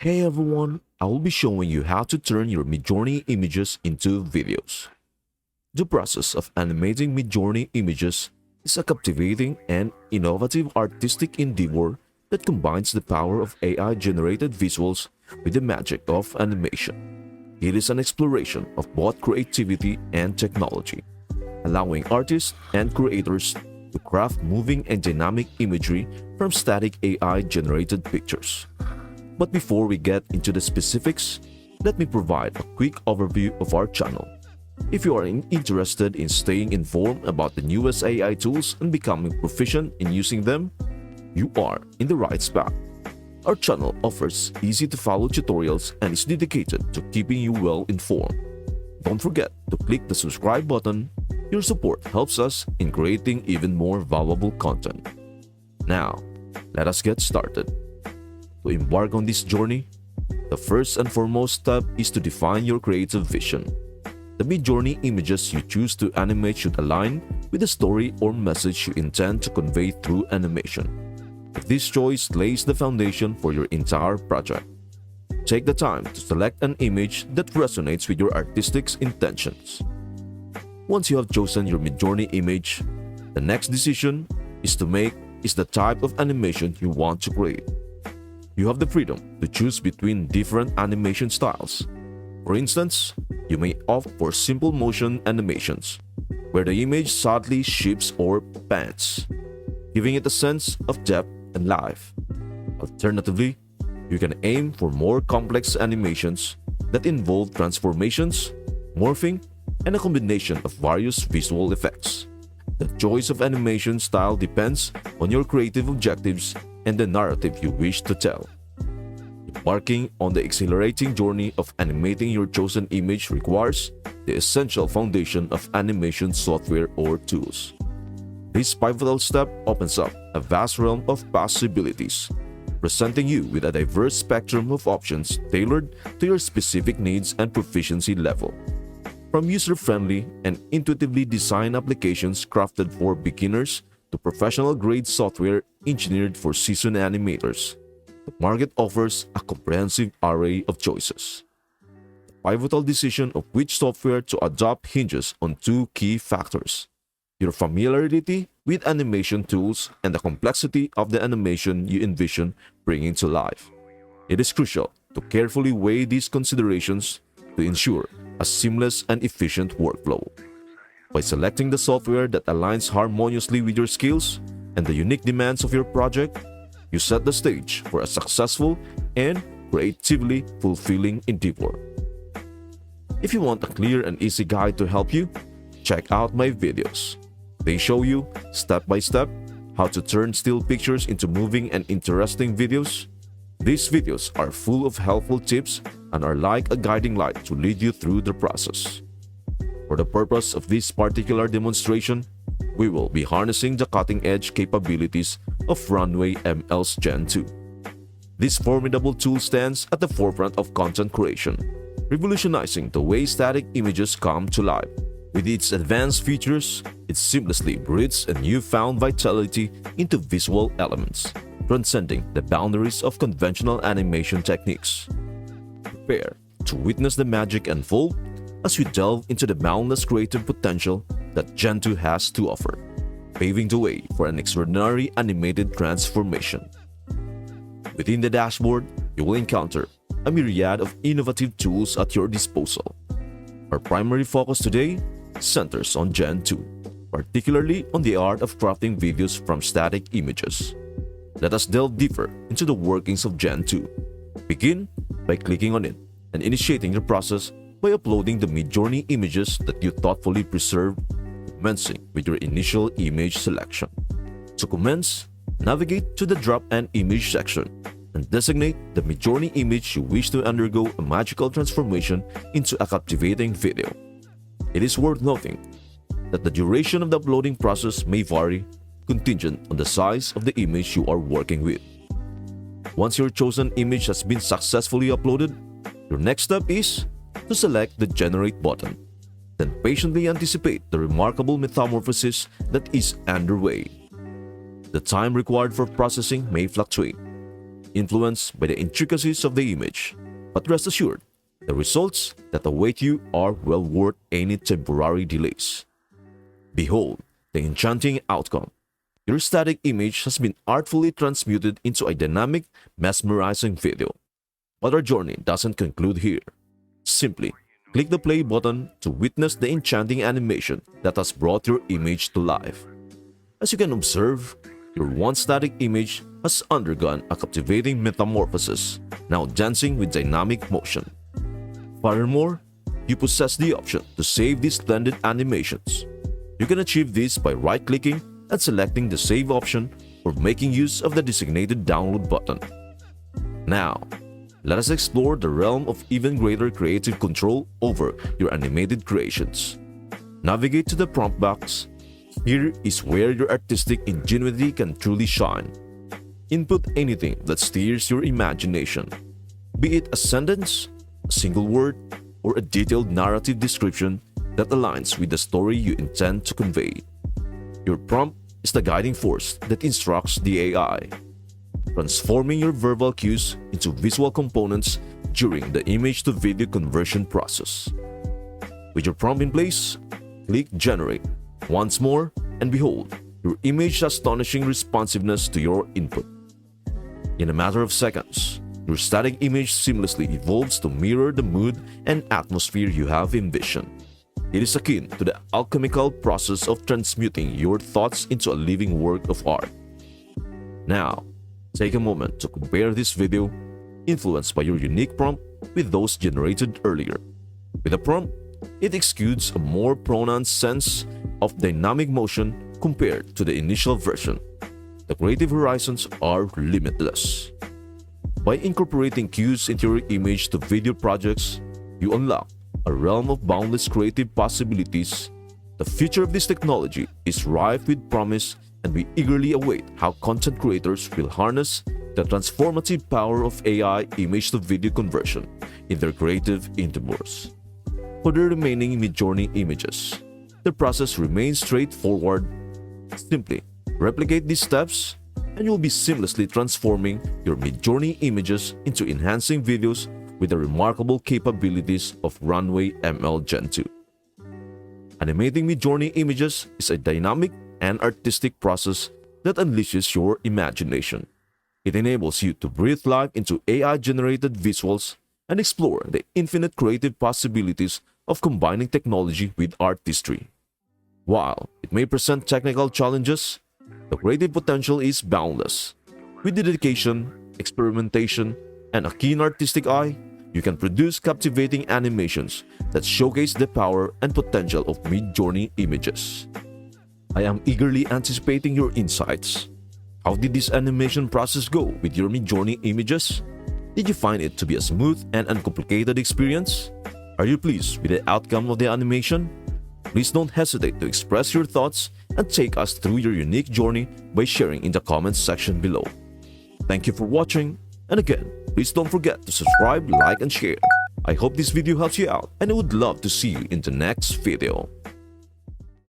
Hey everyone, I will be showing you how to turn your Midjourney images into videos. The process of animating Midjourney images is a captivating and innovative artistic endeavor that combines the power of AI-generated visuals with the magic of animation. It is an exploration of both creativity and technology, allowing artists and creators to craft moving and dynamic imagery from static AI-generated pictures. But before we get into the specifics, let me provide a quick overview of our channel. If you are interested in staying informed about the newest AI tools and becoming proficient in using them, you are in the right spot. Our channel offers easy-to-follow tutorials and is dedicated to keeping you well informed. Don't forget to click the subscribe button. Your support helps us in creating even more valuable content. Now, let us get started. To embark on this journey, the first and foremost step is to define your creative vision. The Midjourney images you choose to animate should align with the story or message you intend to convey through animation. This choice lays the foundation for your entire project. Take the time to select an image that resonates with your artistic intentions. Once you have chosen your Midjourney image, the next decision to make is the type of animation you want to create. You have the freedom to choose between different animation styles. For instance, you may opt for simple motion animations, where the image subtly shifts or pans, giving it a sense of depth and life. Alternatively, you can aim for more complex animations that involve transformations, morphing, and a combination of various visual effects. The choice of animation style depends on your creative objectives and the narrative you wish to tell. Embarking on the exhilarating journey of animating your chosen image requires the essential foundation of animation software or tools. This pivotal step opens up a vast realm of possibilities, presenting you with a diverse spectrum of options tailored to your specific needs and proficiency level. From user-friendly and intuitively designed applications crafted for beginners to professional-grade software engineered for seasoned animators, the market offers a comprehensive array of choices. The pivotal decision of which software to adopt hinges on two key factors: your familiarity with animation tools and the complexity of the animation you envision bringing to life. It is crucial to carefully weigh these considerations to ensure a seamless and efficient workflow. By selecting the software that aligns harmoniously with your skills and the unique demands of your project, you set the stage for a successful and creatively fulfilling endeavor. If you want a clear and easy guide to help you, check out my videos. They show you, step by step, how to turn still pictures into moving and interesting videos. These videos are full of helpful tips and are like a guiding light to lead you through the process. For the purpose of this particular demonstration, we will be harnessing the cutting-edge capabilities of Runway ML's Gen 2. This formidable tool stands at the forefront of content creation, revolutionizing the way static images come to life. With its advanced features, it seamlessly breathes a newfound vitality into visual elements, transcending the boundaries of conventional animation techniques. Prepare to witness the magic unfold as we delve into the boundless creative potential that Gen 2 has to offer, paving the way for an extraordinary animated transformation. Within the dashboard, you will encounter a myriad of innovative tools at your disposal. Our primary focus today centers on Gen 2, particularly on the art of crafting videos from static images. Let us delve deeper into the workings of Gen 2. Begin by clicking on it and initiating the process by uploading the Midjourney images that you thoughtfully preserved, commencing with your initial image selection. To commence, navigate to the Drop an Image section and designate the Midjourney image you wish to undergo a magical transformation into a captivating video. It is worth noting that the duration of the uploading process may vary, contingent on the size of the image you are working with. Once your chosen image has been successfully uploaded, your next step is to select the Generate button. Then patiently anticipate the remarkable metamorphosis that is underway. The time required for processing may fluctuate. influenced by the intricacies of the image. But rest assured, the results that await you are well worth any temporary delays. Behold the enchanting outcome. Your static image has been artfully transmuted into a dynamic, mesmerizing video. But our journey doesn't conclude here. Simply click the play button to witness the enchanting animation that has brought your image to life. As you can observe, your once static image has undergone a captivating metamorphosis, now dancing with dynamic motion. Furthermore, you possess the option to save these splendid animations. You can achieve this by right-clicking and selecting the Save option or making use of the designated Download button. Now, let us explore the realm of even greater creative control over your animated creations. Navigate to the prompt box. Here is where your artistic ingenuity can truly shine. Input anything that stirs your imagination, be it a sentence, a single word, or a detailed narrative description that aligns with the story you intend to convey. Your prompt is the guiding force that instructs the AI, transforming your verbal cues into visual components during the image-to-video conversion process. With your prompt in place, click Generate once more and behold, your image's astonishing responsiveness to your input. In a matter of seconds, your static image seamlessly evolves to mirror the mood and atmosphere you have envisioned. It is akin to the alchemical process of transmuting your thoughts into a living work of art. Now, take a moment to compare this video, influenced by your unique prompt, with those generated earlier. With a prompt, it exudes a more pronounced sense of dynamic motion compared to the initial version. The creative horizons are limitless. By incorporating cues into your image-to-video projects, you unlock a realm of boundless creative possibilities. The future of this technology is rife with promise, and we eagerly await how content creators will harness the transformative power of AI image-to-video conversion in their creative endeavors. For the remaining Midjourney images, the process remains straightforward. Simply replicate these steps, and you'll be seamlessly transforming your Midjourney images into enhancing videos with the remarkable capabilities of Runway ML Gen 2. Animating Midjourney images is a dynamic and artistic process that unleashes your imagination. It enables you to breathe life into AI-generated visuals and explore the infinite creative possibilities of combining technology with artistry. While it may present technical challenges, the creative potential is boundless. With dedication, experimentation, and a keen artistic eye, you can produce captivating animations that showcase the power and potential of Midjourney images. I am eagerly anticipating your insights. How did this animation process go with your Midjourney images? Did you find it to be a smooth and uncomplicated experience? Are you pleased with the outcome of the animation? Please don't hesitate to express your thoughts and take us through your unique journey by sharing in the comments section below. Thank you for watching, and again, please don't forget to subscribe, like, and share. I hope this video helps you out, and I would love to see you in the next video.